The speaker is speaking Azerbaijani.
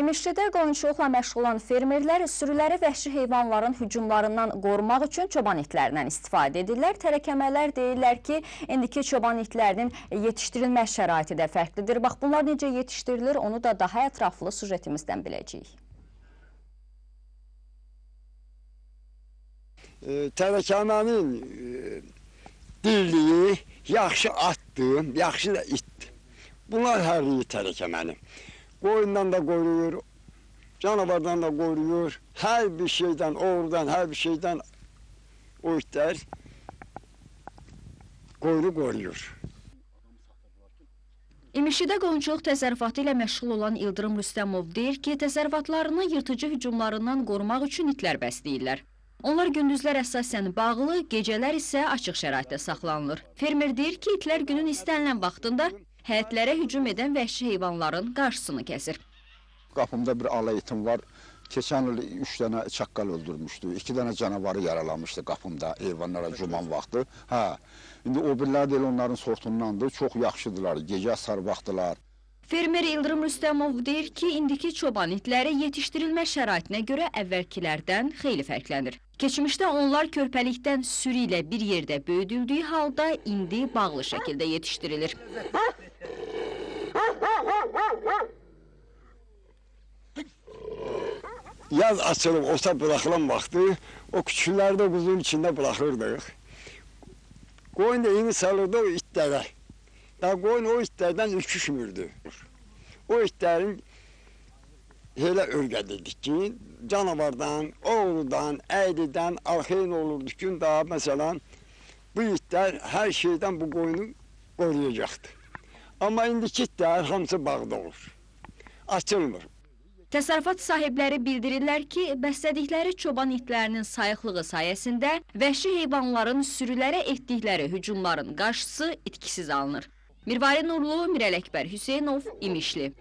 İmişlidə qoyunçuluqla məşğul olan fermerlər sürüləri vəhşi heyvanların hücumlarından qorumaq üçün çoban itlərindən istifadə edirlər. Tərəkəmələr deyirlər ki, indiki çoban itlərinin yetişdirilmə şəraiti də fərqlidir. Bax, bunlar necə yetişdirilir, onu da daha ətraflı sujetimizdən biləcəyik. Tərəkəmənin dirliyi yaxşı atdır, yaxşı da itdir. Bunlar hərliyi tərəkəməni. Qoyundan da qoruyur, canavardan da qoruyur, hər bir şeydən, oğrudan, hər bir şeydən o itlər qoyunu qoruyur. İmişlidə qoyunçuluq təsərrüfatı ilə məşğul olan İldırım Rüstəmov deyir ki, təsərrüfatlarını yırtıcı hücumlarından qorumaq üçün itlər bəsləyirlər. Onlar gündüzlər əsasən bağlı, gecələr isə açıq şəraitdə saxlanılır. Fermer deyir ki, itlər günün istənilən vaxtında həyətlərə hücum edən vəhşi heyvanların qarşısını kəsir. Qapımda bir ala itim var. Keçən il 3 dənə çaqqal öldürmüşdü. 2 dənə canavarı yaralamışdı qapımda heyvanlara cuman vaxtı. İndi o birlər də onların sortundandır. Çox yaxşıdırlar. Gecə sarı vaxtılar. Fermer İldırım Rüstəmov deyir ki, indiki çoban itləri yetişdirilmə şəraitinə görə əvvəlkilərdən xeyli fərqlənir. Keçmişdə onlar körpəlikdən sürü ilə bir yerdə böyüdüldüyü halda indi bağlı şəkildə yetişdirilir. Yaz açılıb, ota bıraxılan vaxtı o küçükləri də quzun içində bıraxırdıq. Qoyun da yeni salırdı o itlərə. Qoyun o itlərdən ürküşmürdü. O itlərin elə örgədirdik ki, canavardan, oğrudan, əyridən, arxeyn olurdu ki, daha məsələn, bu itlər hər şeydən bu qoyunu qoruyacaqdı. Amma indiki itlər hamısı bağda olur, açılmır. Təsərrüfat sahibləri bildirirlər ki, bəslədikləri çoban itlərinin sayıqlığı sayəsində vəhşi heyvanların sürülərə etdikləri hücumların qarşısı itkisiz alınır. Mirvari Nurlu, Mirəl Əkbər Hüseynov, İmişli.